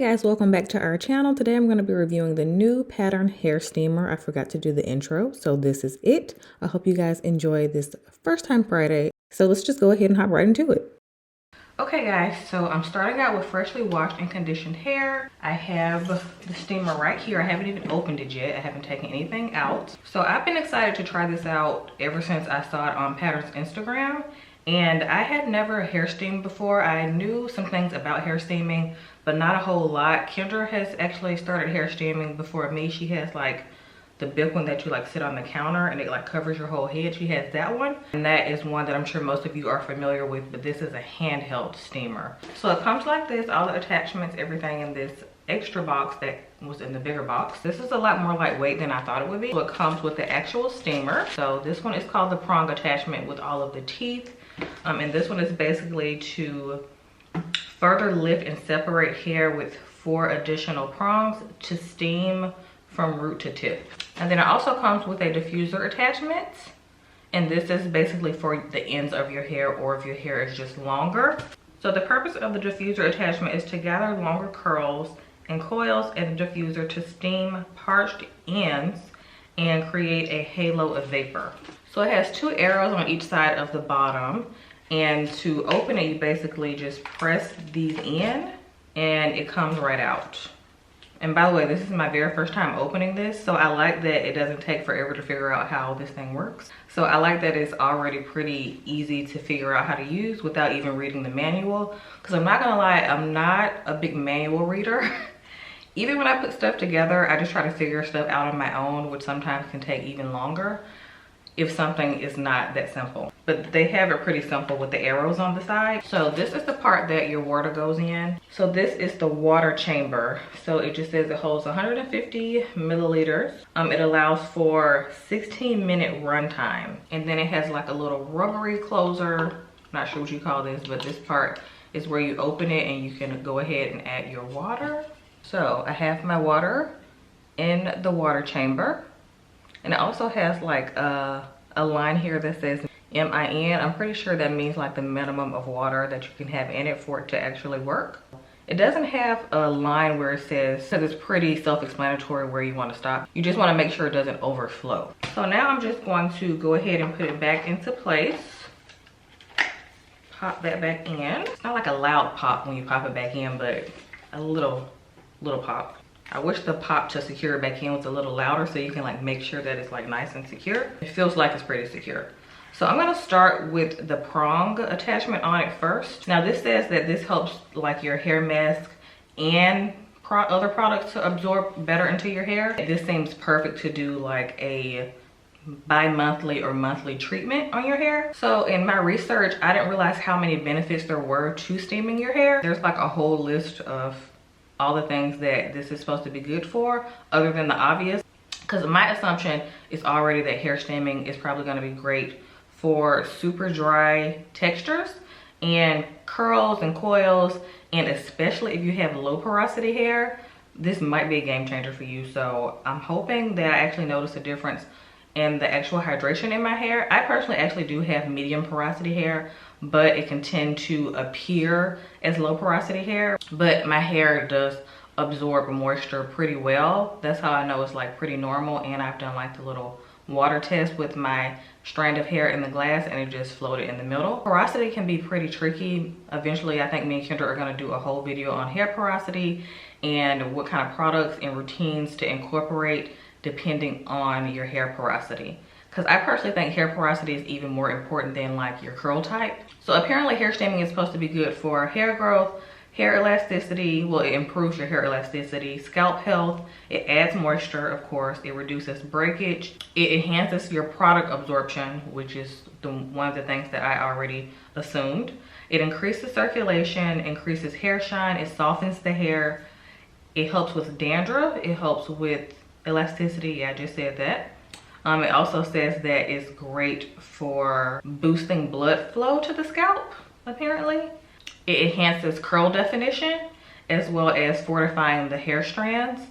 guys, welcome back to our channel. Today I'm going to be reviewing the new pattern hair steamer. I forgot to do the intro, so this is it. I hope you guys enjoy this first time Friday. So let's just go ahead and hop right into it. Okay guys, so I'm starting out with freshly washed and conditioned hair. I have the steamer right here. I haven't even opened it yet. I haven't taken anything out. So I've been excited to try this out ever since I saw it on Pattern's Instagram. And I had never hair steamed before. I knew some things about hair steaming, but not a whole lot. Kendra has actually started hair steaming before me. She has like the big one that you like sit on the counter and it like covers your whole head. She has that one. And that is one that I'm sure most of you are familiar with, but this is a handheld steamer. So it comes like this, all the attachments, everything in this extra box that was in the bigger box. This is a lot more lightweight than I thought it would be. So it comes with the actual steamer. So this one is called the prong attachment with all of the teeth. And this one is basically to further lift and separate hair with 4 additional prongs to steam from root to tip. And then it also comes with a diffuser attachment. And this is basically for the ends of your hair or if your hair is just longer. So the purpose of the diffuser attachment is to gather longer curls and coils in the diffuser to steam parched ends and create a halo of vapor. So it has 2 arrows on each side of the bottom, and to open it you basically just press these in and it comes right out. And by the way, this is my very first time opening this, so I like that it doesn't take forever to figure out how this thing works. So I like that it's already pretty easy to figure out how to use without even reading the manual, because I'm not gonna lie, I'm not a big manual reader. Even when I put stuff together, I just try to figure stuff out on my own, which sometimes can take even longer if something is not that simple. But they have it pretty simple with the arrows on the side. So this is the part that your water goes in. So this is the water chamber. So it just says it holds 150 milliliters. It allows for 16-minute run time. And then it has like a little rubbery closer. Not sure what you call this, but this part is where you open it and you can go ahead and add your water. So I have my water in the water chamber. And it also has like a line here that says MIN. I'm pretty sure that means like the minimum of water that you can have in it for it to actually work. It doesn't have a line where it says, because it's pretty self-explanatory where you want to stop. You just want to make sure it doesn't overflow. So now I'm just going to go ahead and put it back into place. Pop that back in. It's not like a loud pop when you pop it back in, but a little pop. I wish the pop to secure it back in was a little louder so you can like make sure that it's like nice and secure. It feels like it's pretty secure. So I'm gonna start with the prong attachment on it first. Now this says that this helps like your hair mask and other products to absorb better into your hair. This seems perfect to do like a bi-monthly or monthly treatment on your hair. So in my research, I didn't realize how many benefits there were to steaming your hair. There's like a whole list of all the things that this is supposed to be good for, other than the obvious. Because my assumption is already that hair steaming is probably going to be great for super dry textures and curls and coils, and especially if you have low porosity hair, this might be a game changer for you. So I'm hoping that I actually notice a difference in the actual hydration in my hair. I personally actually do have medium porosity hair, but it can tend to appear as low porosity hair. But my hair does absorb moisture pretty well. That's how I know it's like pretty normal. And I've done like the little water test with my strand of hair in the glass and it just floated in the middle. Porosity can be pretty tricky. Eventually, I think me and Kendra are gonna do a whole video on hair porosity and what kind of products and routines to incorporate depending on your hair porosity. Because I personally think hair porosity is even more important than like your curl type. So apparently hair steaming is supposed to be good for hair growth, hair elasticity. Well, it improves your hair elasticity, scalp health. It adds moisture, of course. It reduces breakage. It enhances your product absorption, which is one of the things that I already assumed. It increases circulation, increases hair shine. It softens the hair. It helps with dandruff. It helps with elasticity. Yeah, I just said that. It also says that it's great for boosting blood flow to the scalp, apparently. It enhances curl definition as well as fortifying the hair strands.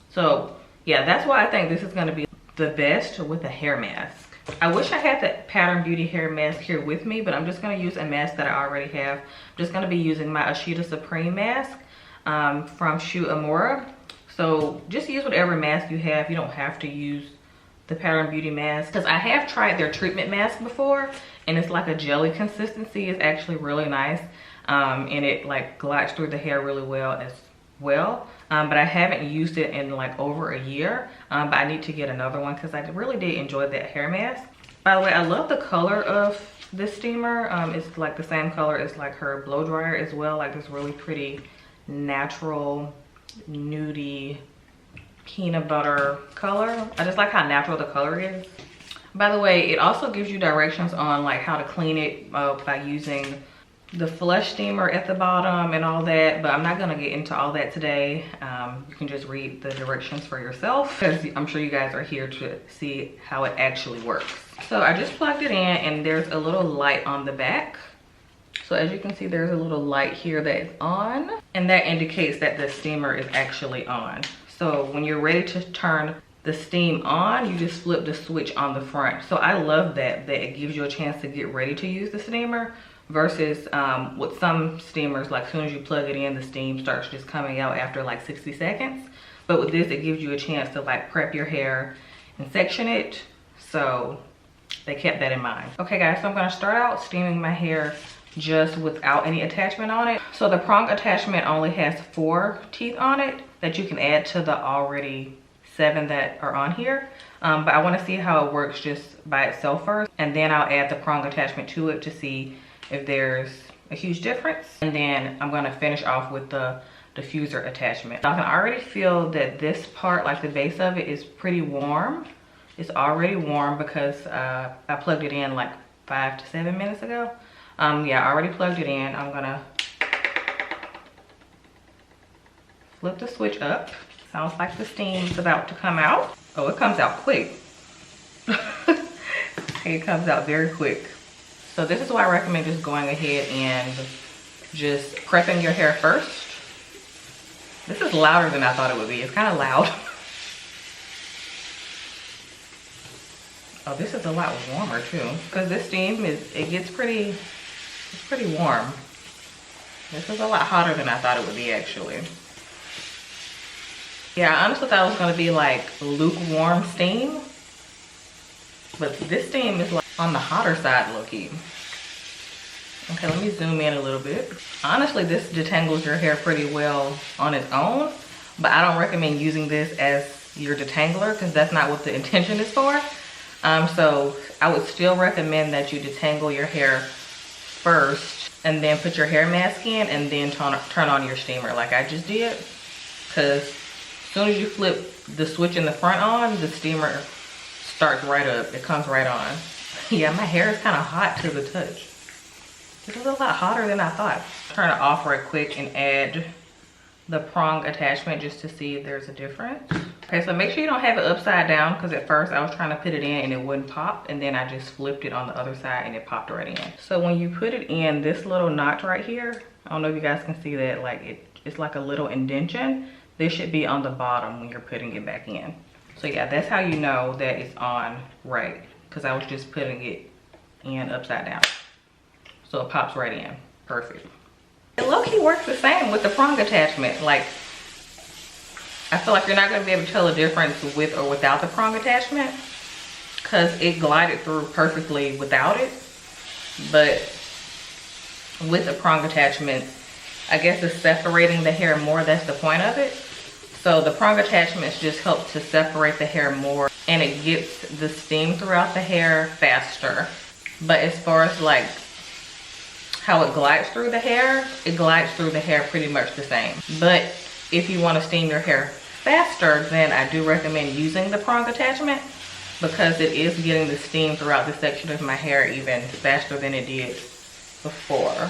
So yeah, that's why I think this is going to be the best with a hair mask. I wish I had the Pattern Beauty hair mask here with me, but I'm just going to use a mask that I already have. I'm just going to be using my Ashita Supreme mask. from Shoe Amora. So just use whatever mask you have. You don't have to use the Pattern Beauty mask, because I have tried their treatment mask before and it's like a jelly consistency. It's actually really nice, and it like glides through the hair really well as well. But I haven't used it in like over a year, but I need to get another one because I really did enjoy that hair mask. By the way, I love the color of this steamer. It's like the same color as like her blow dryer as well, like this really pretty natural nudie peanut butter color. I just like how natural the color is. By the way, it also gives you directions on like how to clean it by using the flush steamer at the bottom and all that, but I'm not gonna get into all that today. You can just read the directions for yourself, because I'm sure you guys are here to see how it actually works. So I just plugged it in and there's a little light on the back. So as you can see, there's a little light here that is on, and that indicates that the steamer is actually on. So when you're ready to turn the steam on, you just flip the switch on the front. So I love that it gives you a chance to get ready to use the steamer, versus with some steamers, like as soon as you plug it in, the steam starts just coming out after like 60 seconds. But with this, it gives you a chance to like prep your hair and section it. So they kept that in mind. Okay guys, so I'm gonna start out steaming my hair just without any attachment on it. So the prong attachment only has 4 teeth on it that you can add to the already 7 that are on here. But I want to see how it works just by itself first, and then I'll add the prong attachment to it to see if there's a huge difference. And then I'm going to finish off with the diffuser attachment. I can already feel that this part, like the base of it, is pretty warm. It's already warm because I plugged it in like 5 to 7 minutes ago. Yeah, I already plugged it in. I'm gonna flip the switch up. Sounds like the steam's about to come out. Oh, it comes out quick. It comes out very quick. So this is why I recommend just going ahead and just prepping your hair first. This is louder than I thought it would be. It's kind of loud. Oh, this is a lot warmer too, because this steam it's pretty warm. This is a lot hotter than I thought it would be actually. Yeah, I honestly thought it was gonna be like lukewarm steam, but this steam is like on the hotter side, low-key. Okay, let me zoom in a little bit. Honestly, this detangles your hair pretty well on its own, but I don't recommend using this as your detangler because that's not what the intention is for. So I would still recommend that you detangle your hair first and then put your hair mask in and then turn on your steamer like I just did. Because as soon as you flip the switch in the front on, the steamer starts right up. It comes right on. Yeah, my hair is kind of hot to the touch. This is a lot hotter than I thought. Turn it off right quick and add the prong attachment just to see if there's a difference. Okay, so make sure you don't have it upside down, because at first I was trying to put it in and it wouldn't pop, and then I just flipped it on the other side and it popped right in. So when you put it in, this little notch right here, I don't know if you guys can see that, like it's like a little indentation. This should be on the bottom when you're putting it back in. So yeah, that's how you know that it's on right, because I was just putting it in upside down. So it pops right in, perfect. It low-key works the same with the prong attachment. Like, I feel like you're not gonna be able to tell the difference with or without the prong attachment, because it glided through perfectly without it. But with the prong attachment, I guess it's separating the hair more. That's the point of it. So the prong attachments just help to separate the hair more, and it gets the steam throughout the hair faster. But as far as like how it glides through the hair, it glides through the hair pretty much the same. But if you want to steam your hair faster, then I do recommend using the prong attachment, because it is getting the steam throughout this section of my hair even faster than it did before.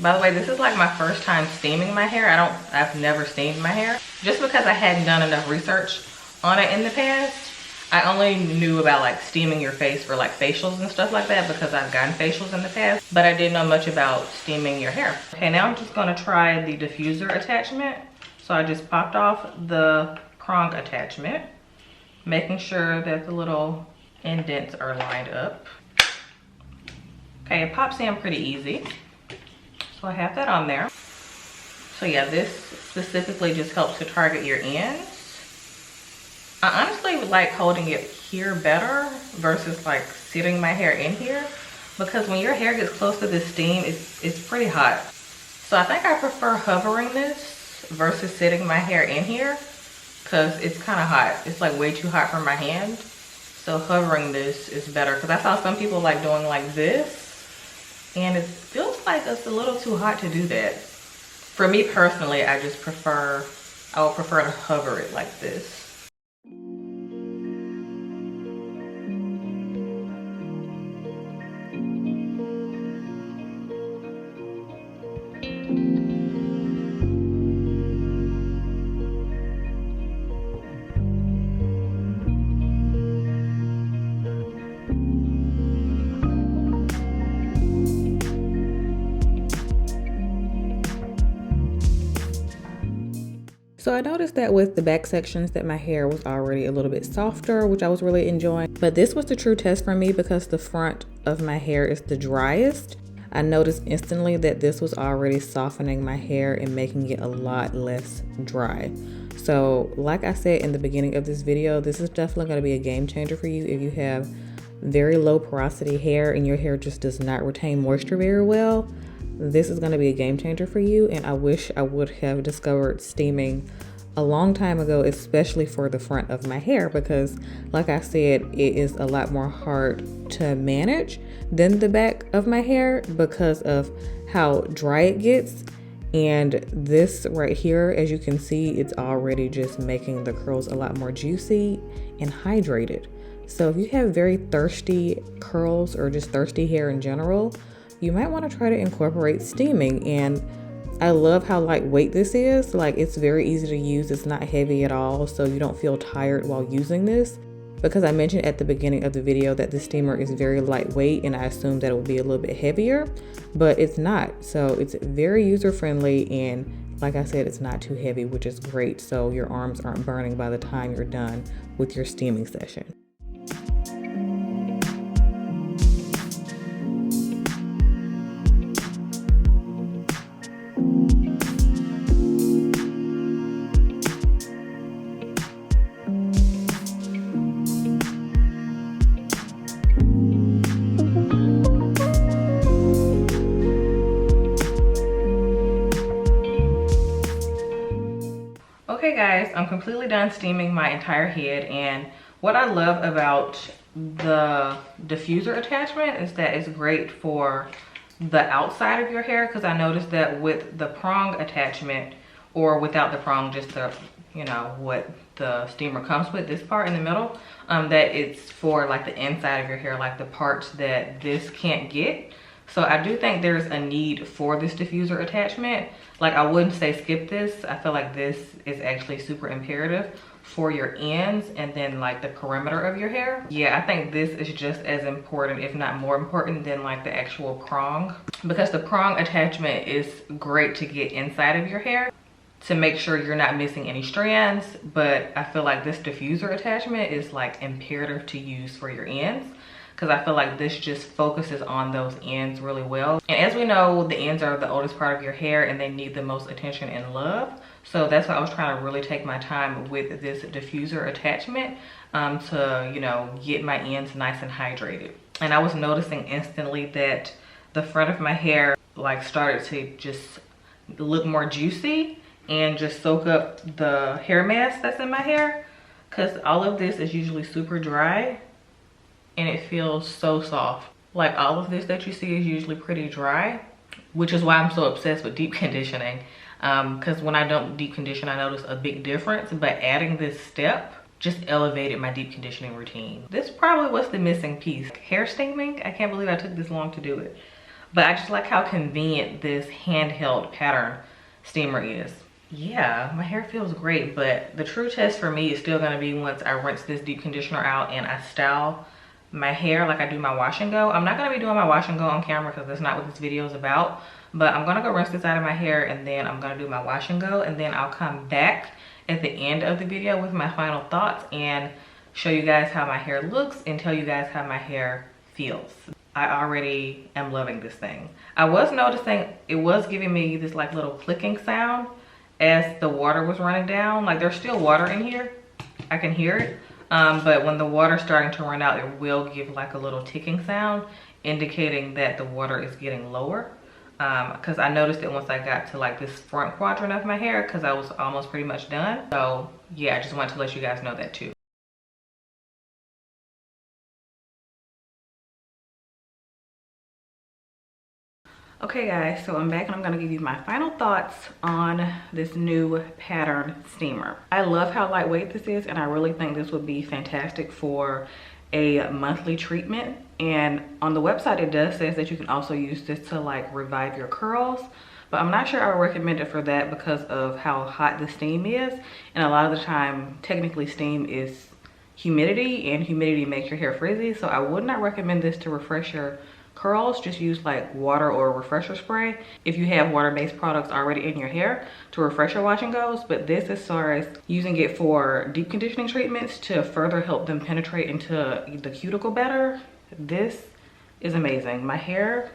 By the way, this is like my first time steaming my hair. I've never steamed my hair, just because I hadn't done enough research on it in the past. I only knew about like steaming your face for like facials and stuff like that, because I've gotten facials in the past, but I didn't know much about steaming your hair. Okay, now I'm just gonna try the diffuser attachment. So I just popped off the prong attachment, making sure that the little indents are lined up. Okay, it pops in pretty easy. So I have that on there. So yeah, this specifically just helps to target your ends. I honestly would like holding it here better versus like sitting my hair in here, because when your hair gets close to the steam, it's pretty hot. So I think I prefer hovering this versus sitting my hair in here, because it's kind of hot. It's like way too hot for my hand. So hovering this is better, because I saw some people like doing like this, and it feels like it's a little too hot to do that. For me personally, I would prefer to hover it like this. So I noticed that with the back sections that my hair was already a little bit softer, which I was really enjoying. But this was the true test for me because the front of my hair is the driest. I noticed instantly that this was already softening my hair and making it a lot less dry. So like I said in the beginning of this video, this is definitely going to be a game changer for you if you have very low porosity hair and your hair just does not retain moisture very well. This is going to be a game changer for you, and I wish I would have discovered steaming a long time ago, especially for the front of my hair, because like I said, it is a lot more hard to manage than the back of my hair because of how dry it gets. And this right here, as you can see, it's already just making the curls a lot more juicy and hydrated. So if you have very thirsty curls or just thirsty hair in general, you might want to try to incorporate steaming. And I love how lightweight this is. Like, it's very easy to use. It's not heavy at all, so you don't feel tired while using this. Because I mentioned at the beginning of the video that the steamer is very lightweight, and I assumed that it would be a little bit heavier, but it's not. So it's very user-friendly, and like I said, it's not too heavy, which is great. So your arms aren't burning by the time you're done with your steaming session. Okay guys, I'm completely done steaming my entire head, and what I love about the diffuser attachment is that it's great for the outside of your hair, because I noticed that with the prong attachment, or without the prong, just the, you know, what the steamer comes with, this part in the middle, that it's for like the inside of your hair, like the parts that this can't get. So I do think there's a need for this diffuser attachment. Like, I wouldn't say skip this. I feel like this is actually super imperative for your ends and then like the perimeter of your hair. Yeah, I think this is just as important, if not more important, than like the actual prong, because the prong attachment is great to get inside of your hair to make sure you're not missing any strands, but I feel like this diffuser attachment is like imperative to use for your ends, because I feel like this just focuses on those ends really well. And as we know, the ends are the oldest part of your hair and they need the most attention and love. So that's why I was trying to really take my time with this diffuser attachment to, you know, get my ends nice and hydrated. And I was noticing instantly that the front of my hair like started to just look more juicy and just soak up the hair mass that's in my hair, because all of this is usually super dry and it feels so soft. Like, all of this that you see is usually pretty dry, which is why I'm so obsessed with deep conditioning. Because when I don't deep condition, I notice a big difference, but adding this step just elevated my deep conditioning routine. This probably was the missing piece. Hair steaming, I can't believe I took this long to do it. But I just like how convenient this handheld pattern steamer is. Yeah, my hair feels great, but the true test for me is still gonna be once I rinse this deep conditioner out and I style my hair like I do my wash and go. I'm not gonna be doing my wash and go on camera because that's not what this video is about, but I'm gonna go rinse this out of my hair and then I'm gonna do my wash and go, and then I'll come back at the end of the video with my final thoughts and show you guys how my hair looks and tell you guys how my hair feels. I already am loving this thing. I was noticing it was giving me this like little clicking sound as the water was running down. Like there's still water in here, I can hear it, but when the water's starting to run out, it will give like a little ticking sound indicating that the water is getting lower. Because I noticed it once I got to like this front quadrant of my hair, because I was almost pretty much done. So yeah, I just wanted to let you guys know that too. Okay guys, so I'm back and I'm gonna give you my final thoughts on this new pattern steamer. I love how lightweight this is, and I really think this would be fantastic for a monthly treatment. And on the website it does say that you can also use this to like revive your curls, but I'm not sure I would recommend it for that because of how hot the steam is. And a lot of the time, technically steam is humidity, and humidity makes your hair frizzy. So I would not recommend this to refresh your curls. Just use like water or a refresher spray if you have water-based products already in your hair to refresh your wash and goes. But this, as far as using it for deep conditioning treatments to further help them penetrate into the cuticle better, this is amazing. My hair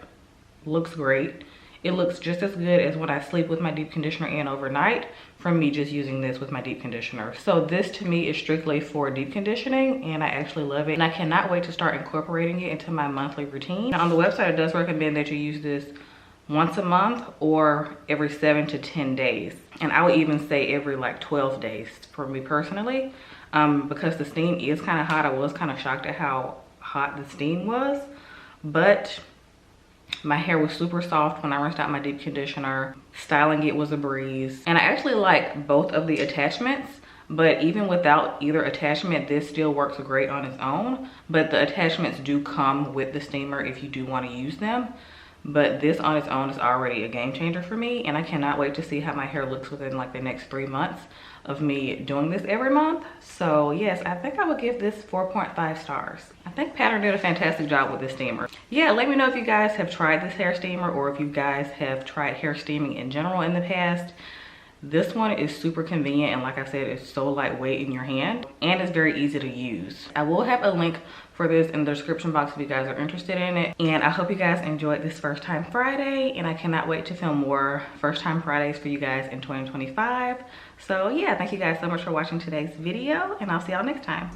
looks great. It looks just as good as when I sleep with my deep conditioner in overnight from me just using this with my deep conditioner. So this to me is strictly for deep conditioning, and I actually love it. And I cannot wait to start incorporating it into my monthly routine. Now, on the website, it does recommend that you use this once a month or every 7 to 10 days. And I would even say every like 12 days for me personally, because the steam is kind of hot. I was kind of shocked at how hot the steam was, but my hair was super soft when I rinsed out my deep conditioner. Styling it was a breeze. And I actually like both of the attachments, but even without either attachment, this still works great on its own. But the attachments do come with the steamer if you do want to use them. But this on its own is already a game changer for me, and I cannot wait to see how my hair looks within like the next 3 months of me doing this every month. So yes, I think I would give this 4.5 stars. I think Pattern did a fantastic job with this steamer. Yeah, let me know if you guys have tried this hair steamer, or if you guys have tried hair steaming in general in the past. This one is super convenient, and like I said, it's so lightweight in your hand, and it's very easy to use. I will have a link for this in the description box if you guys are interested in it. And I hope you guys enjoyed this First Time Friday, and I cannot wait to film more First Time Fridays for you guys in 2025. So yeah, thank you guys so much for watching today's video, and I'll see y'all next time.